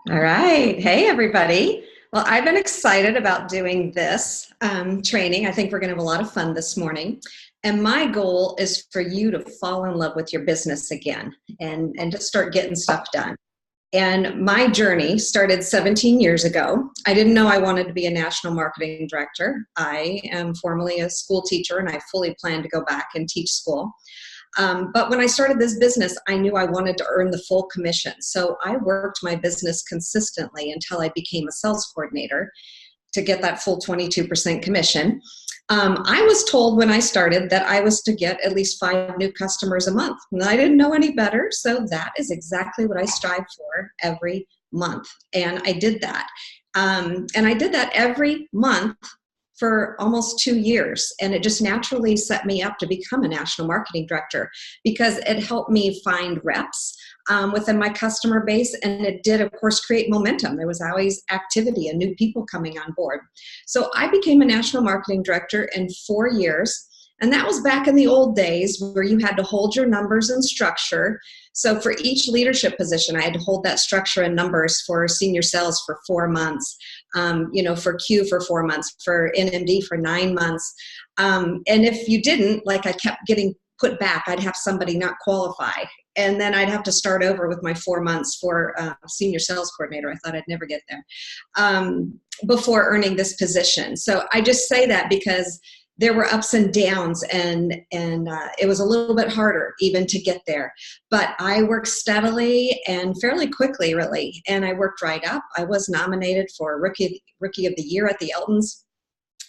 All right. Hey, everybody. Well, I've been excited about doing this training. I think we're going to have a lot of fun this morning. And my goal is for you to fall in love with your business again and just start getting stuff done. And my journey started 17 years ago. I didn't know I wanted to be a national marketing director. I am formerly a school teacher, and I fully plan to go back and teach school. But when I started this business, I knew I wanted to earn the full commission. So I worked my business consistently until I became a sales coordinator to get that full 22% commission. I was told when I started that I was to get at least 5 new customers a month. And I didn't know any better. So that is exactly what I strive for every month. And I did that. And I did that every month for almost 2 years. And it just naturally set me up to become a national marketing director because it helped me find reps within my customer base. And it did, of course, create momentum. There was always activity and new people coming on board. So I became a national marketing director in 4 years. And that was back in the old days where you had to hold your numbers and structure. So for each leadership position, I had to hold that structure and numbers for senior sales for 4 months, for Q for 4 months, for NMD for 9 months. And if you didn't, like I kept getting put back, I'd have somebody not qualify. And then I'd have to start over with my 4 months for senior sales coordinator. I thought I'd never get there before earning this position. So I just say that because there were ups and downs, and it was a little bit harder even to get there. But I worked steadily and fairly quickly, really, and I worked right up. I was nominated for Rookie of the Year at the Eltons.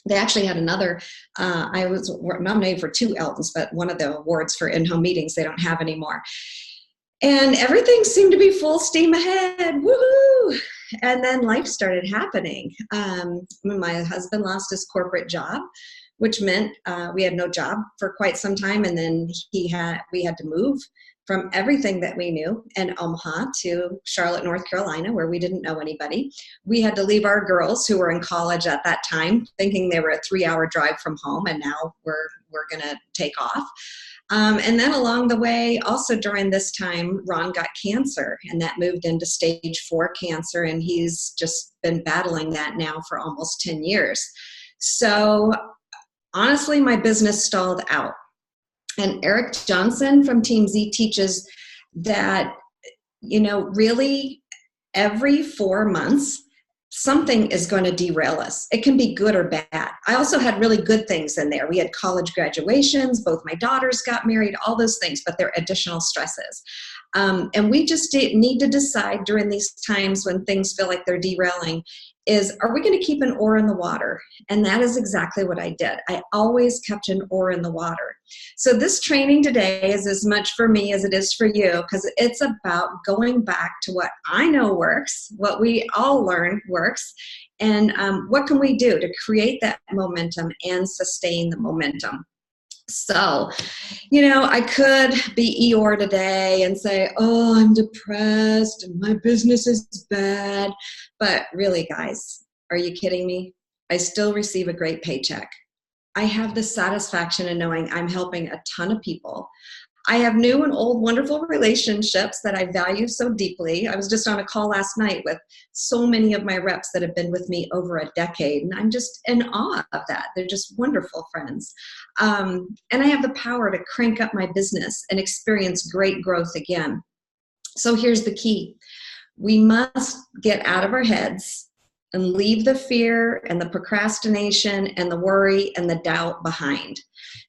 They actually had another, I was nominated for 2 Eltons, but one of the awards for in-home meetings they don't have anymore. And everything seemed to be full steam ahead. Woohoo! And then life started happening. My husband lost his corporate job, which meant we had no job for quite some time. And then we had to move from everything that we knew in Omaha to Charlotte, North Carolina, where we didn't know anybody. We had to leave our girls who were in college at that time, thinking they were a 3-hour drive from home, and now we're going to take off. And then along the way, also during this time, Ron got cancer, and that moved into stage 4 cancer, and he's just been battling that now for almost 10 years. So honestly, my business stalled out. And Eric Johnson from Team Z teaches that, really every 4 months, something is going to derail us. It can be good or bad. I also had really good things in there. We had college graduations, both my daughters got married, all those things, but they're additional stresses. And we just need to decide during these times when things feel like they're derailing are we going to keep an oar in the water? And that is exactly what I did. I always kept an oar in the water. So this training today is as much for me as it is for you, because it's about going back to what I know works, what we all learn works, and what can we do to create that momentum and sustain the momentum. So, I could be Eeyore today and say, oh, I'm depressed and my business is bad. But really, guys, are you kidding me? I still receive a great paycheck. I have the satisfaction in knowing I'm helping a ton of people. I have new and old wonderful relationships that I value so deeply. I was just on a call last night with so many of my reps that have been with me over a decade, and I'm just in awe of that. They're just wonderful friends. And I have the power to crank up my business and experience great growth again. So here's the key. We must get out of our heads and leave the fear and the procrastination and the worry and the doubt behind.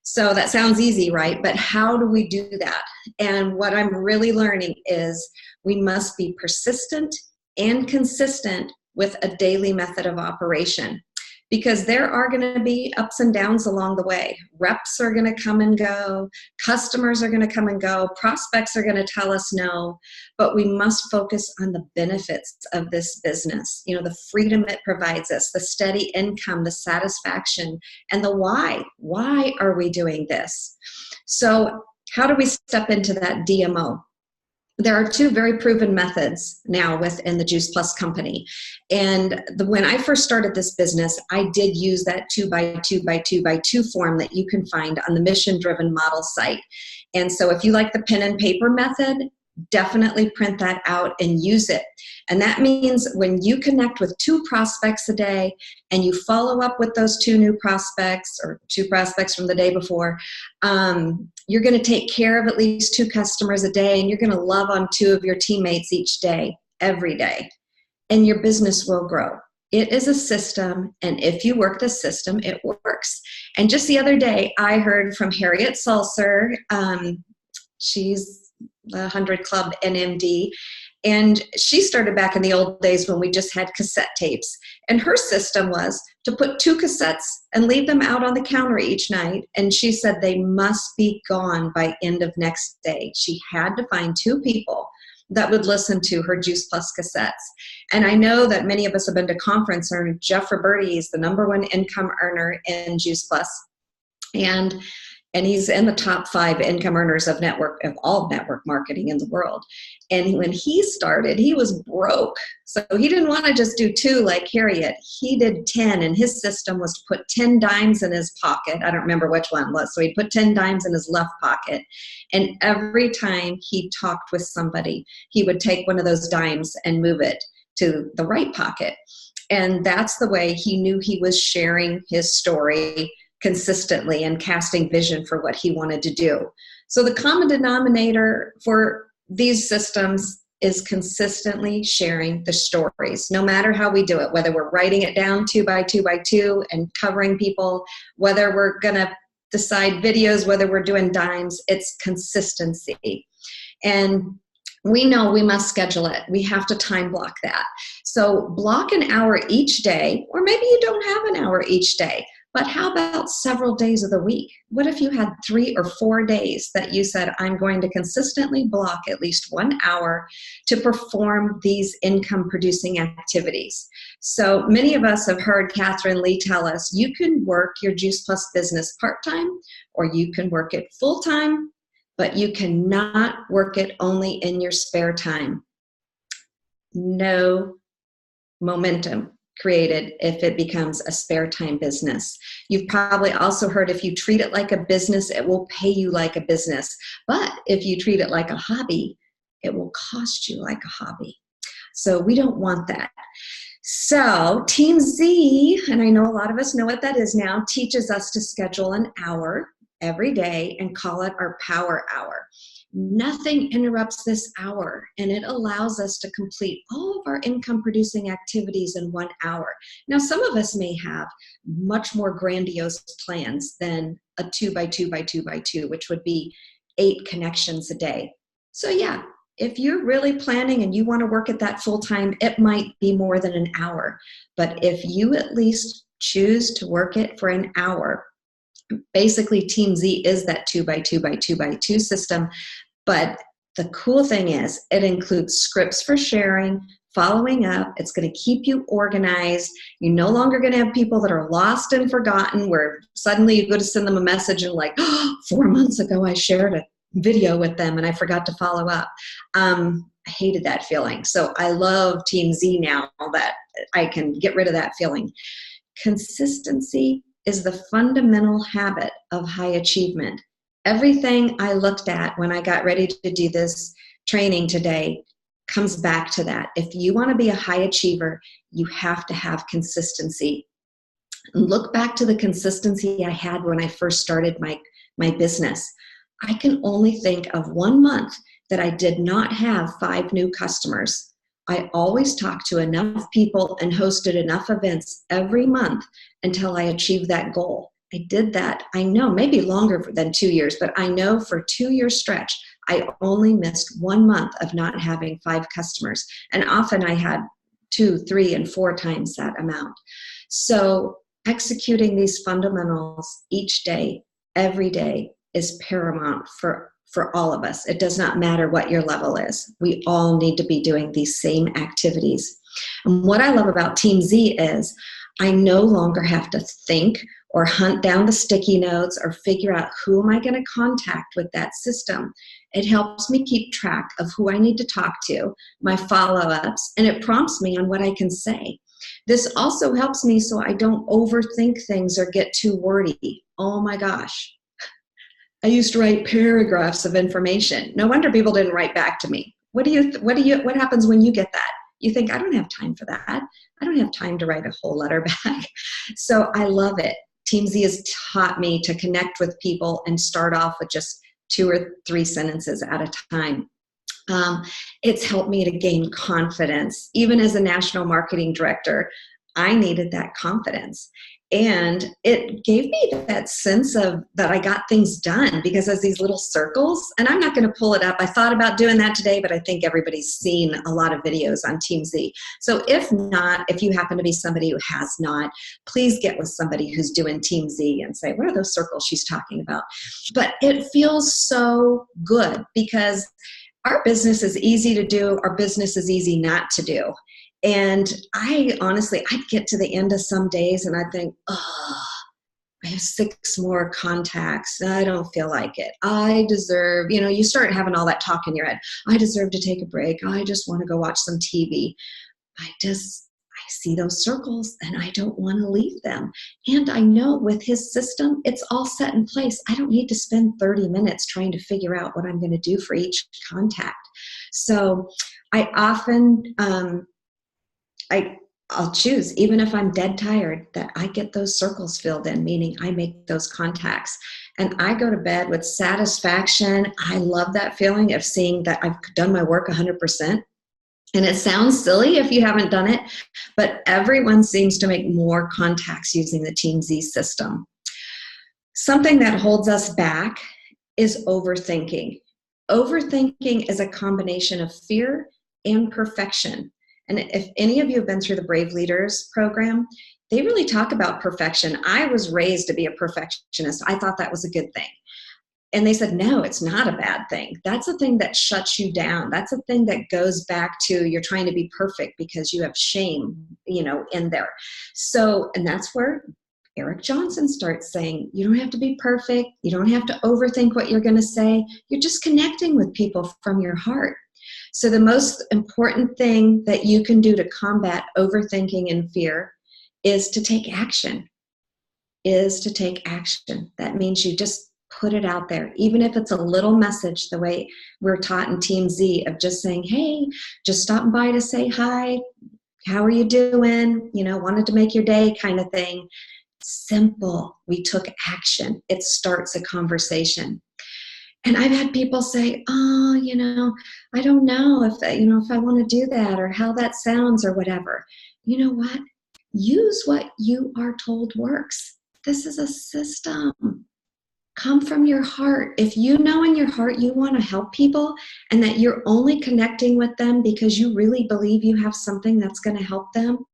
So that sounds easy, right? But how do we do that? And what I'm really learning is we must be persistent and consistent with a daily method of operation, because there are going to be ups and downs along the way. Reps are going to come and go. Customers are going to come and go. Prospects are going to tell us no. But we must focus on the benefits of this business. The freedom it provides us, the steady income, the satisfaction, and the why. Why are we doing this? So how do we step into that DMO? There are 2 very proven methods now within the Juice Plus company. And when I first started this business, I did use that 2x2x2x2 form that you can find on the Mission Driven Model site. And so if you like the pen and paper method, definitely print that out and use it. And that means when you connect with 2 prospects a day and you follow up with those 2 new prospects or 2 prospects from the day before, you're going to take care of at least 2 customers a day, and you're going to love on 2 of your teammates each day, every day, and your business will grow. It is a system, and if you work the system, it works. And just the other day, I heard from Harriet Salser. She's the 100 Club NMD, and she started back in the old days when we just had cassette tapes. And her system was to put 2 cassettes and leave them out on the counter each night. And she said they must be gone by end of next day. She had to find 2 people that would listen to her Juice Plus cassettes. And I know that many of us have been to conference, or Jeff Roberti is the #1 income earner in Juice Plus. And he's in the top 5 income earners of all network marketing in the world. And when he started, he was broke. So he didn't want to just do 2 like Harriet. He did 10, and his system was to put 10 dimes in his pocket. I don't remember which one it was. So he put 10 dimes in his left pocket. And every time he talked with somebody, he would take one of those dimes and move it to the right pocket. And that's the way he knew he was sharing his story consistently and casting vision for what he wanted to do. So the common denominator for these systems is consistently sharing the stories, no matter how we do it, whether we're writing it down 2 by 2 by 2 and covering people, whether we're going to decide videos, whether we're doing dimes, it's consistency. And we know we must schedule it. We have to time block that. So block an hour each day, or maybe you don't have an hour each day. But how about several days of the week? What if you had 3 or 4 days that you said, I'm going to consistently block at least 1 hour to perform these income producing activities? So many of us have heard Catherine Lee tell us, you can work your Juice Plus business part-time, or you can work it full-time, but you cannot work it only in your spare time. No momentum created if it becomes a spare time business. You've probably also heard, if you treat it like a business, it will pay you like a business. But if you treat it like a hobby, it will cost you like a hobby. So we don't want that. So Team Z, and I know a lot of us know what that is now, teaches us to schedule an hour every day and call it our power hour. Nothing interrupts this hour, and it allows us to complete all of our income producing activities in 1 hour. Now, some of us may have much more grandiose plans than a 2 by 2 by 2 by 2, which would be 8 connections a day. So yeah, if you're really planning and you want to work at that full time, it might be more than an hour. But if you at least choose to work it for an hour, basically Team Z is that 2 by 2 by 2 by 2 system. But the cool thing is it includes scripts for sharing, following up. It's going to keep you organized. You're no longer going to have people that are lost and forgotten, where suddenly you go to send them a message and like, oh, 4 months ago I shared a video with them and I forgot to follow up. I hated that feeling. So I love Team Z now that I can get rid of that feeling. Consistency is the fundamental habit of high achievement. Everything I looked at when I got ready to do this training today comes back to that. If you want to be a high achiever, you have to have consistency. And look back to the consistency I had when I first started my business. I can only think of 1 month that I did not have 5 new customers. I always talked to enough people and hosted enough events every month until I achieved that goal. I did that, I know, maybe longer than 2 years, but I know for a 2-year stretch, I only missed 1 month of not having 5 customers. And often I had 2, 3, and 4 times that amount. So executing these fundamentals each day, every day, is paramount for all of us. It does not matter what your level is. We all need to be doing these same activities. And what I love about Team Z is I no longer have to think or hunt down the sticky notes or figure out who am I going to contact with that system. It helps me keep track of who I need to talk to, my follow-ups, and it prompts me on what I can say. This also helps me so I don't overthink things or get too wordy. Oh my gosh. I used to write paragraphs of information. No wonder people didn't write back to me. What happens when you get that? You think, I don't have time for that. I don't have time to write a whole letter back. So I love it. Team Z has taught me to connect with people and start off with just 2 or 3 sentences at a time. It's helped me to gain confidence. Even as a national marketing director, I needed that confidence. And it gave me that sense of that I got things done, because as these little circles, and I'm not going to pull it up. I thought about doing that today, but I think everybody's seen a lot of videos on Team Z. So if not, if you happen to be somebody who has not, please get with somebody who's doing Team Z and say, what are those circles she's talking about? But it feels so good, because our business is easy to do. Our business is easy not to do. And I honestly, I'd get to the end of some days and I think, oh, I have 6 more contacts. I don't feel like it. I deserve, you start having all that talk in your head. I deserve to take a break. I just want to go watch some TV. I see those circles and I don't want to leave them. And I know with his system, it's all set in place. I don't need to spend 30 minutes trying to figure out what I'm going to do for each contact. So I often, I'll choose, even if I'm dead tired, that I get those circles filled in, meaning I make those contacts. And I go to bed with satisfaction. I love that feeling of seeing that I've done my work 100%. And it sounds silly if you haven't done it, but everyone seems to make more contacts using the Team Z system. Something that holds us back is overthinking. Overthinking is a combination of fear and perfection. And if any of you have been through the Brave Leaders program, they really talk about perfection. I was raised to be a perfectionist. I thought that was a good thing. And they said, no, it's not a bad thing. That's a thing that shuts you down. That's a thing that goes back to you're trying to be perfect because you have shame, in there. So, and that's where Eric Johnson starts saying, you don't have to be perfect. You don't have to overthink what you're going to say. You're just connecting with people from your heart. So the most important thing that you can do to combat overthinking and fear is to take action. That means you just put it out there, even if it's a little message, the way we're taught in Team Z of just saying, hey, just stopping by to say hi. How are you doing? Wanted to make your day kind of thing. Simple. We took action. It starts a conversation. And I've had people say, oh, I don't know if I want to do that or how that sounds or whatever. You know what? Use what you are told works. This is a system. Come from your heart. If you know in your heart you want to help people and that you're only connecting with them because you really believe you have something that's going to help them,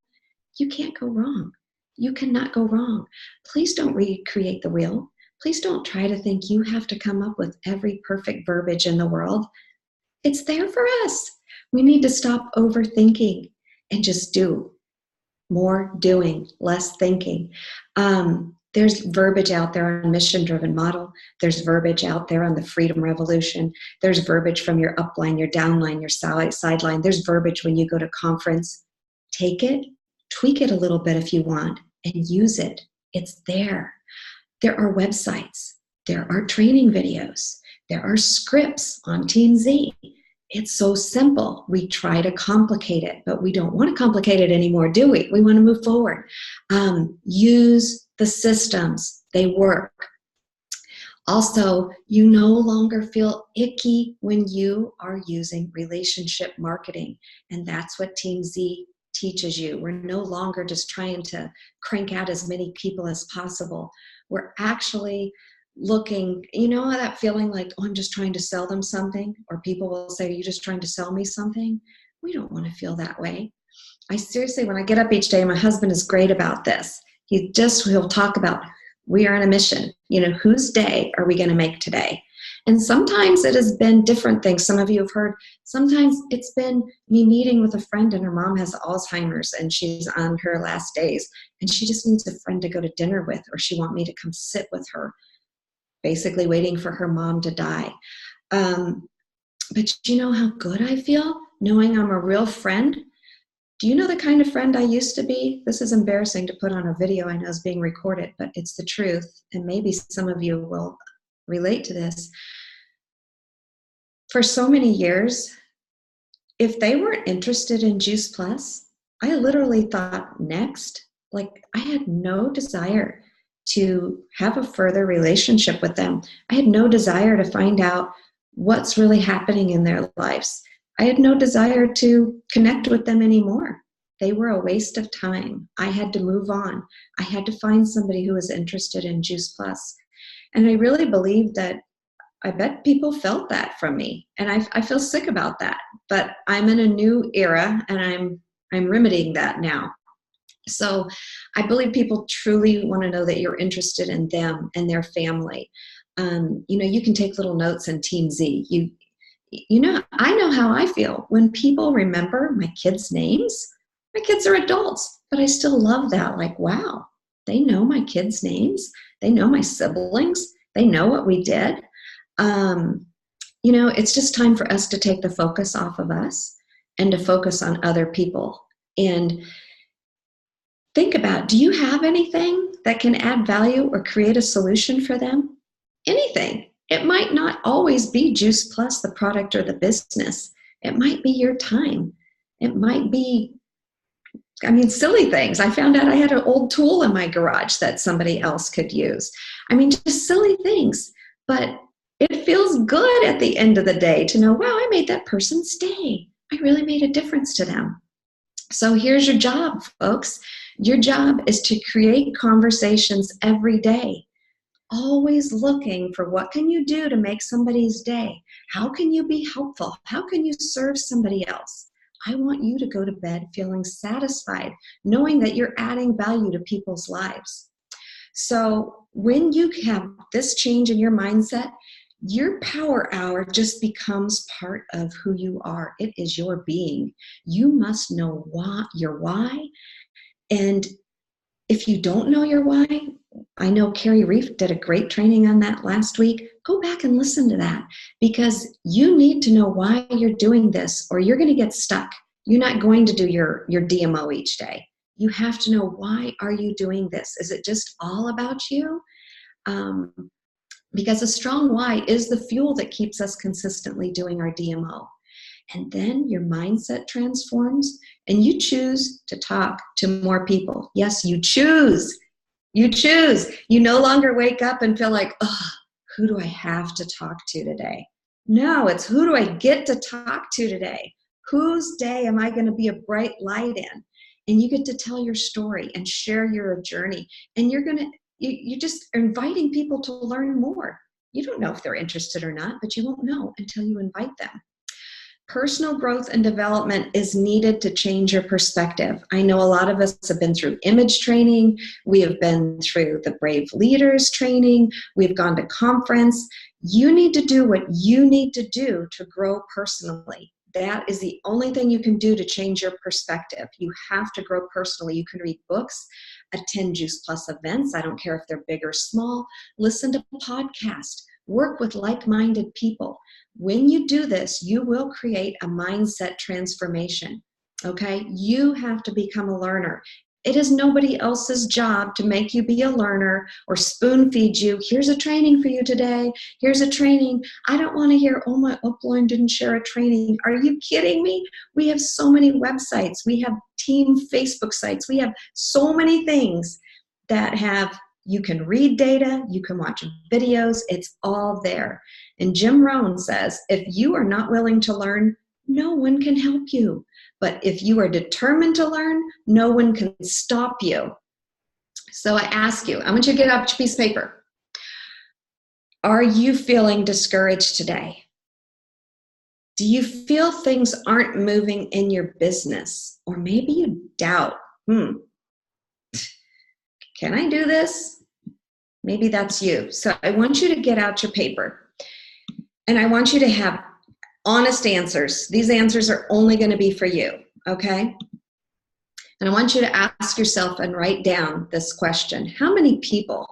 you can't go wrong. You cannot go wrong. Please don't recreate the wheel. Please don't try to think you have to come up with every perfect verbiage in the world. It's there for us. We need to stop overthinking and just do. More doing, less thinking. There's verbiage out there on Mission-Driven Model. There's verbiage out there on the Freedom Revolution. There's verbiage from your upline, your downline, your sideline. There's verbiage when you go to conference. Take it, tweak it a little bit if you want, and use it. It's there. There are websites. There are training videos. There are scripts on Team Z. It's so simple. We try to complicate it, but we don't want to complicate it anymore, do we? We want to move forward. Use the systems. They work. Also, you no longer feel icky when you are using relationship marketing, and that's what Team Z teaches you. We're no longer just trying to crank out as many people as possible. We're actually looking, that feeling like, oh, I'm just trying to sell them something, or people will say, are you just trying to sell me something? We don't want to feel that way. I seriously, when I get up each day, my husband is great about this. He'll talk about, we are on a mission. Whose day are we going to make today? And sometimes it has been different things. Some of you have heard, sometimes it's been me meeting with a friend and her mom has Alzheimer's and she's on her last days and she just needs a friend to go to dinner with, or she wants me to come sit with her, basically waiting for her mom to die. But you know how good I feel knowing I'm a real friend? Do you know the kind of friend I used to be? This is embarrassing to put on a video I know is being recorded, but it's the truth. And maybe some of you will relate to this. For so many years, if they weren't interested in Juice Plus, I literally thought next, like I had no desire to have a further relationship with them. I had no desire to find out what's really happening in their lives. I had no desire to connect with them anymore. They were a waste of time. I had to move on. I had to find somebody who was interested in Juice Plus. And I really believe that I bet people felt that from me. And I feel sick about that. But I'm in a new era and I'm remedying that now. So I believe people truly want to know that you're interested in them and their family. You can take little notes in Team Z. I know how I feel when people remember my kids' names. My kids are adults, but I still love that. Like, wow, they know my kids' names. They know my siblings. They know what we did. It's just time for us to take the focus off of us and to focus on other people. And think about, do you have anything that can add value or create a solution for them? Anything. It might not always be Juice Plus, the product or the business. It might be your time. It might be, silly things. I found out I had an old tool in my garage that somebody else could use. Just silly things. But it feels good at the end of the day to know, wow, I made that person's day. I really made a difference to them. So here's your job, folks. Your job is to create conversations every day. Always looking for what can you do to make somebody's day? How can you be helpful? How can you serve somebody else? I want you to go to bed feeling satisfied, knowing that you're adding value to people's lives. So when you have this change in your mindset, your power hour just becomes part of who you are. It is your being. You must know your why. And if you don't know your why, I know Carrie Reef did a great training on that last week. Go back and listen to that, because you need to know why you're doing this or you're going to get stuck. You're not going to do your DMO each day. You have to know, why are you doing this? Is it just all about you? Because a strong why is the fuel that keeps us consistently doing our DMO. And then your mindset transforms and you choose to talk to more people. Yes, you choose. You choose. You no longer wake up and feel like, oh, who do I have to talk to today? No, it's who do I get to talk to today? Whose day am I going to be a bright light in? And you get to tell your story and share your journey. And you just are inviting people to learn more. You don't know if they're interested or not, but you won't know until you invite them. Personal growth and development is needed to change your perspective. I know a lot of us have been through image training. We have been through the Brave Leaders training. We've gone to conference. You need to do what you need to do to grow personally. That is the only thing you can do to change your perspective. You have to grow personally. You can read books, attend Juice Plus events. I don't care if they're big or small. Listen to podcasts. Work with like-minded people. When you do this, you will create a mindset transformation, okay? You have to become a learner. It is nobody else's job to make you be a learner or spoon feed you. Here's a training for you today. Here's a training. I don't want to hear, oh, my upline didn't share a training. Are you kidding me? We have so many websites. We have team Facebook sites. We have so many things that have, you can read data, you can watch videos, it's all there. And Jim Rohn says, if you are not willing to learn, no one can help you. But if you are determined to learn, no one can stop you. So I ask you, I want you to get up a piece of paper. Are you feeling discouraged today? Do you feel things aren't moving in your business? Or maybe you doubt, can I do this? Maybe that's you. So I want you to get out your paper. And I want you to have honest answers. These answers are only going to be for you, okay? And I want you to ask yourself and write down this question. How many people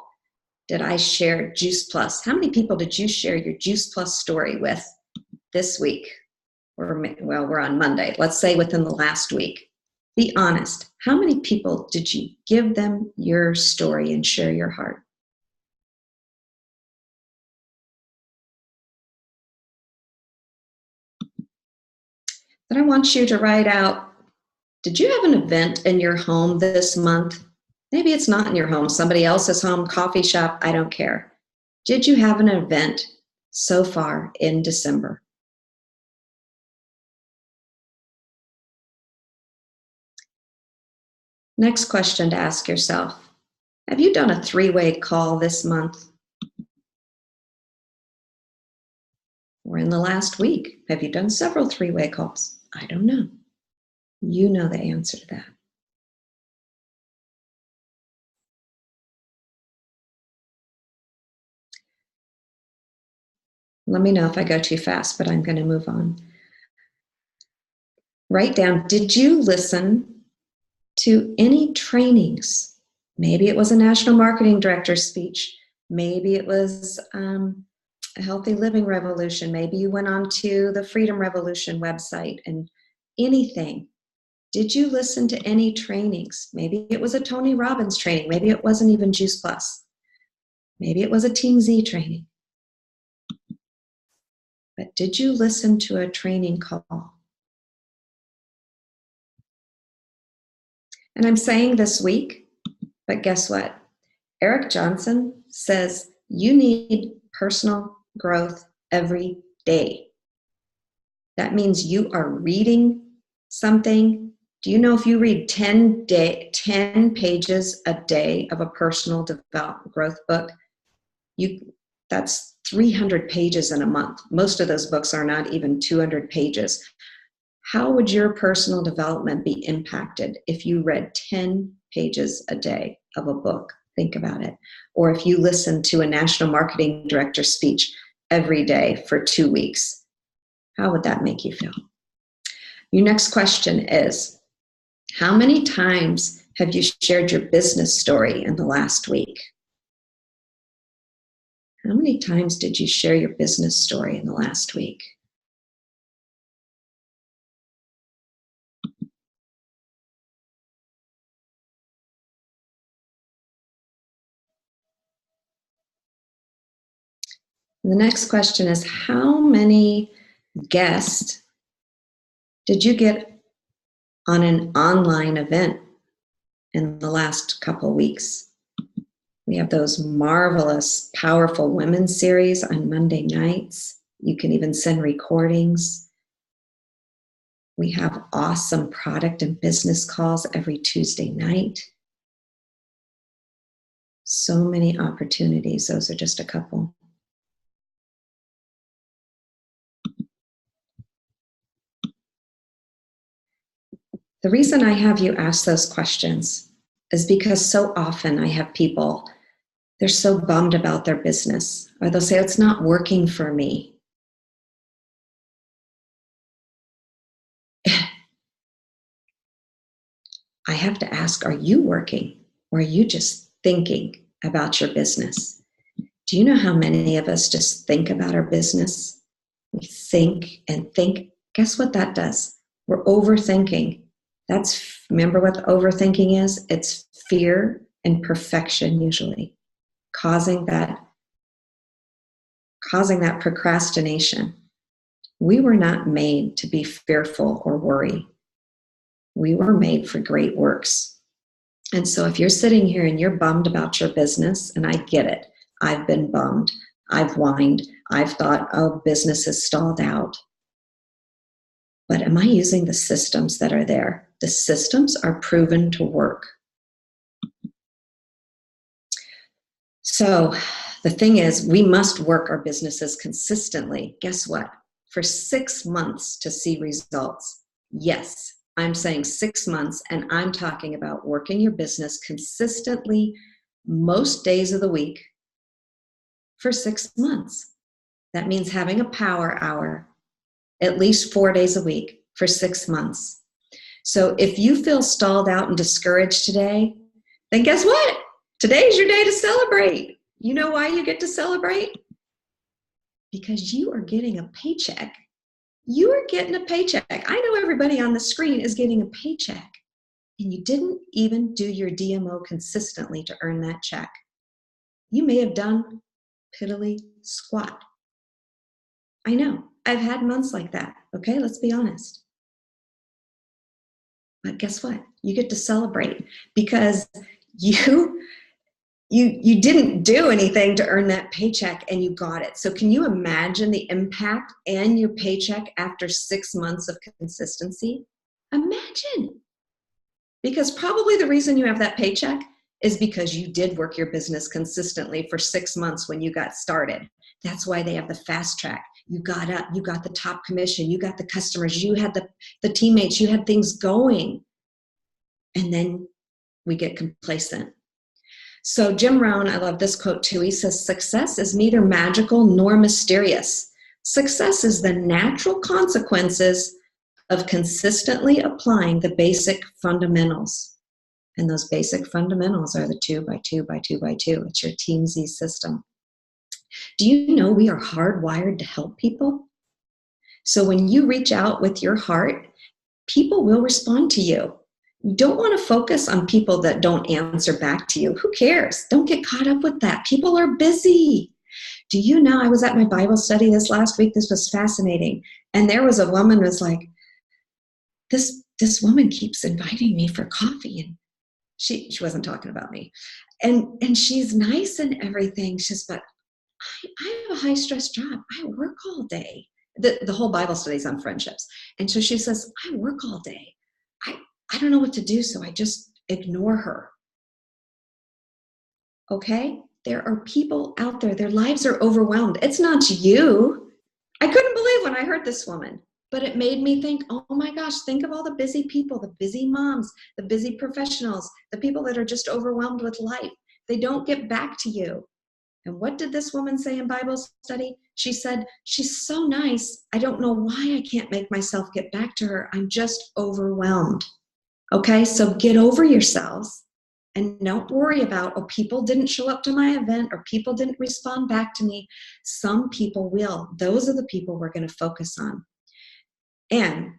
did I share Juice Plus? How many people did you share your Juice Plus story with this week? We're on Monday. Let's say within the last week. Be honest. How many people did you give them your story and share your heart? But I want you to write out, did you have an event in your home this month? Maybe it's not in your home, somebody else's home, coffee shop, I don't care. Did you have an event so far in December? Next question to ask yourself, have you done a 3-way call this month? Or in the last week, have you done several 3-way calls? I don't know. You know the answer to that. Let me know if I go too fast, but I'm going to move on. Write down, did you listen to any trainings? Maybe it was a national marketing director's speech. Maybe it was a healthy living revolution. Maybe you went on to the Freedom Revolution website and anything. Did you listen to any trainings? Maybe it was a Tony Robbins training. Maybe it wasn't even Juice Plus. Maybe it was a Team Z training. But did you listen to a training call? And I'm saying this week, but guess what? Eric Johnson says you need personal growth every day. That means you are reading something. Do you know if you read 10 pages a day of a personal development growth book, that's 300 pages in a month. Most of those books are not even 200 pages. How would your personal development be impacted if you read 10 pages a day of a book? Think about it. Or if you listened to a national marketing director's speech every day for 2 weeks, how would that make you feel? Your next question is, how many times have you shared your business story in the last week? How many times did you share your business story in the last week? The next question is, how many guests did you get on an online event in the last couple weeks? We have those marvelous, powerful women's series on Monday nights. You can even send recordings. We have awesome product and business calls every Tuesday night. So many opportunities. Those are just a couple. The reason I have you ask those questions is because so often I have people, they're so bummed about their business, or they'll say, it's not working for me. I have to ask, are you working, or are you just thinking about your business? Do you know how many of us just think about our business? We think and think. Guess what that does? We're overthinking. Remember what overthinking is? It's fear and perfection usually, causing that procrastination. We were not made to be fearful or worry. We were made for great works. And so if you're sitting here and you're bummed about your business, and I get it, I've been bummed, I've whined, I've thought, oh, business is stalled out. But am I using the systems that are there? The systems are proven to work. So the thing is, we must work our businesses consistently. Guess what? For 6 months to see results. Yes, I'm saying 6 months, and I'm talking about working your business consistently most days of the week for 6 months. That means having a power hour at least 4 days a week for 6 months. So if you feel stalled out and discouraged today, then guess what? Today's your day to celebrate. You know why you get to celebrate? Because you are getting a paycheck. You are getting a paycheck. I know everybody on the screen is getting a paycheck, and you didn't even do your DMO consistently to earn that check. You may have done piddly squat. I know. I've had months like that. Okay, let's be honest. But guess what? You get to celebrate because you you didn't do anything to earn that paycheck and you got it. So can you imagine the impact and your paycheck after 6 months of consistency? Imagine. Because probably the reason you have that paycheck is because you did work your business consistently for 6 months when you got started. That's why they have the fast track. You got up, you got the top commission, you got the customers, you had the teammates, you had things going. And then we get complacent. So Jim Rohn, I love this quote too. He says, success is neither magical nor mysterious. Success is the natural consequences of consistently applying the basic fundamentals. And those basic fundamentals are the 2 by 2 by 2 by 2. It's your Team Z system. Do you know we are hardwired to help people? So when you reach out with your heart, people will respond to you. You don't want to focus on people that don't answer back to you. Who cares? Don't get caught up with that. People are busy. Do you know, I was at my Bible study this last week. This was fascinating. And there was a woman who was like, this woman keeps inviting me for coffee. And she wasn't talking about me. And she's nice and everything. She says, but I have a high stress job. I work all day. The whole Bible study is on friendships. And so she says, I work all day. I don't know what to do, so I just ignore her. Okay? There are people out there, their lives are overwhelmed. It's not you. I couldn't believe when I heard this woman, but it made me think, oh my gosh, think of all the busy people, the busy moms, the busy professionals, the people that are just overwhelmed with life. They don't get back to you. And what did this woman say in Bible study? She said, she's so nice. I don't know why I can't make myself get back to her. I'm just overwhelmed. Okay, so get over yourselves and don't worry about, oh, people didn't show up to my event or people didn't respond back to me. Some people will. Those are the people we're going to focus on. And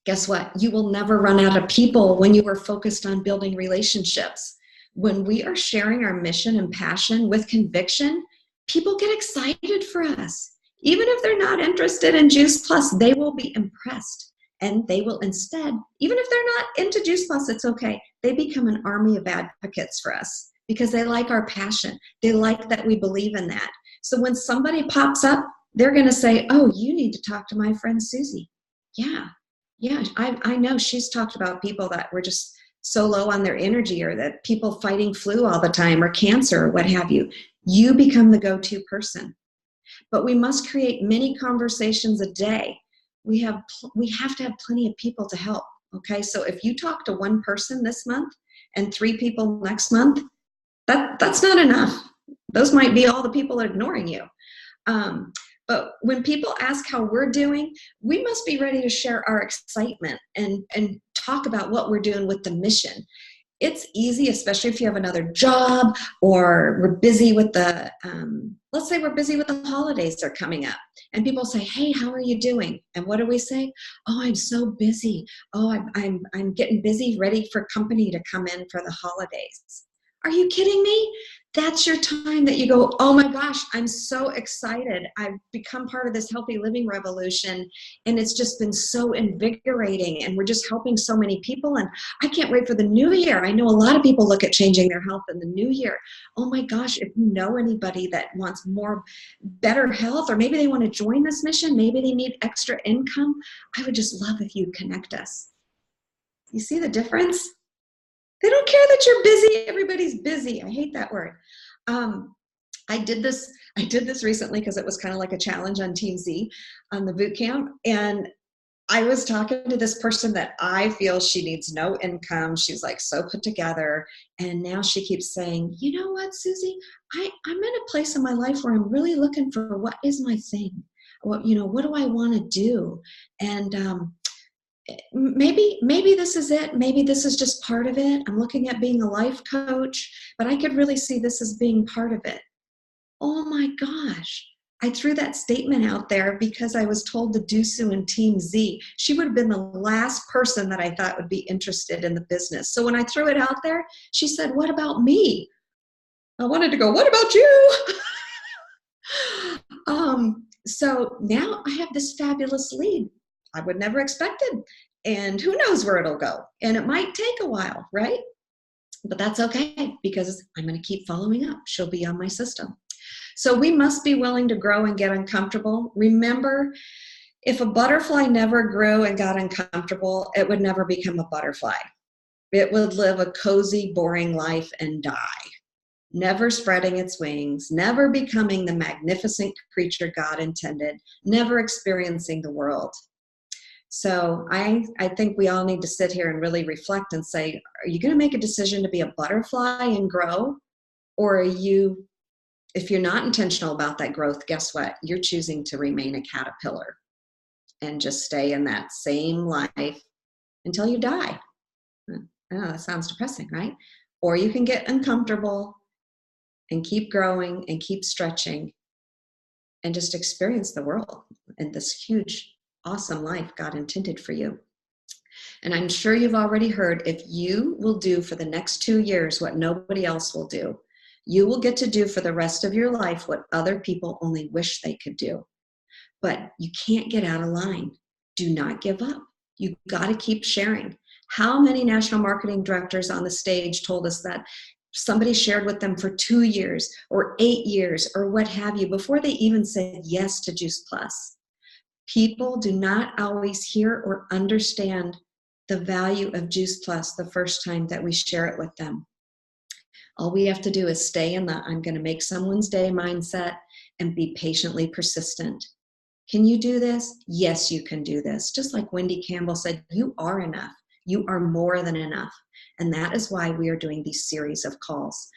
guess what? You will never run out of people when you are focused on building relationships. When we are sharing our mission and passion with conviction, people get excited for us. Even if they're not interested in Juice Plus, they will be impressed. And they will instead, even if they're not into Juice Plus, it's okay. They become an army of advocates for us because they like our passion. They like that we believe in that. So when somebody pops up, they're going to say, oh, you need to talk to my friend Susie. Yeah, I know she's talked about people that were just so low on their energy or that people fighting flu all the time or cancer or what have you. You become the go-to person. But we must create many conversations a day. We have to have plenty of people to help. Okay, so if you talk to one person this month and 3 people next month, that's not enough. Those might be all the people ignoring you. But when people ask how we're doing, we must be ready to share our excitement and talk about what we're doing with the mission. It's easy, especially if you have another job or we're busy with let's say we're busy with the holidays that are coming up. And people say, hey, how are you doing? And what do we say? Oh, I'm so busy. Oh, I'm getting busy, ready for company to come in for the holidays. Are you kidding me? That's your time that you go, oh my gosh, I'm so excited. I've become part of this healthy living revolution. And it's just been so invigorating. And we're just helping so many people. And I can't wait for the new year. I know a lot of people look at changing their health in the new year. Oh my gosh, if you know anybody that wants better health, or maybe they want to join this mission, maybe they need extra income, I would just love if you connect us. You see the difference? They don't care that you're busy. Everybody's busy. I hate that word. I did this recently because it was kind of like a challenge on Team Z on the boot camp. And I was talking to this person that I feel she needs no income. She's like so put together. And now she keeps saying, you know what, Susie, I'm in a place in my life where I'm really looking for what is my thing? What do I want to do? And maybe this is it. Maybe this is just part of it. I'm looking at being a life coach, but I could really see this as being part of it. Oh my gosh. I threw that statement out there because I was told to do so in Team Z. She would have been the last person that I thought would be interested in the business. So when I threw it out there, she said, what about me? I wanted to go, what about you? So now I have this fabulous lead. I would never expected. and who knows where it'll go. And it might take a while, right? But that's okay, because I'm going to keep following up. She'll be on my system. So we must be willing to grow and get uncomfortable. Remember, if a butterfly never grew and got uncomfortable, it would never become a butterfly. It would live a cozy, boring life and die, never spreading its wings, never becoming the magnificent creature God intended, never experiencing the world. So I think we all need to sit here and really reflect and say, are you going to make a decision to be a butterfly and grow? Or are you, if you're not intentional about that growth, guess what? You're choosing to remain a caterpillar and just stay in that same life until you die. I know that sounds depressing, right? Or you can get uncomfortable and keep growing and keep stretching and just experience the world and this huge, awesome life God intended for you. And I'm sure you've already heard, if you will do for the next 2 years what nobody else will do, you will get to do for the rest of your life what other people only wish they could do. But you can't get out of line. Do not give up. You got to keep sharing. How many national marketing directors on the stage told us that somebody shared with them for 2 years or 8 years or what have you before they even said yes to Juice Plus? People do not always hear or understand the value of Juice Plus the first time that we share it with them. All we have to do is stay in the I'm going to make someone's day mindset and be patiently persistent. Can you do this? Yes, you can do this. Just like Wendy Campbell said, you are enough. You are more than enough. And that is why we are doing these series of calls.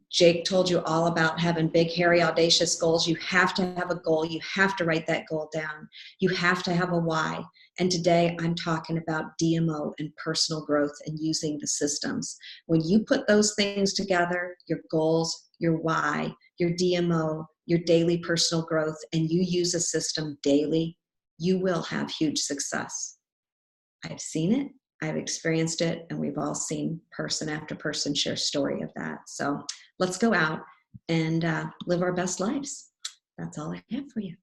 Jake told you all about having big, hairy, audacious goals. You have to have a goal. You have to write that goal down. You have to have a why. And today I'm talking about DMO and personal growth and using the systems. When you put those things together, your goals, your why, your DMO, your daily personal growth, and you use a system daily, you will have huge success. I've seen it, I've experienced it, and we've all seen person after person share story of that. So let's go out and live our best lives. That's all I have for you.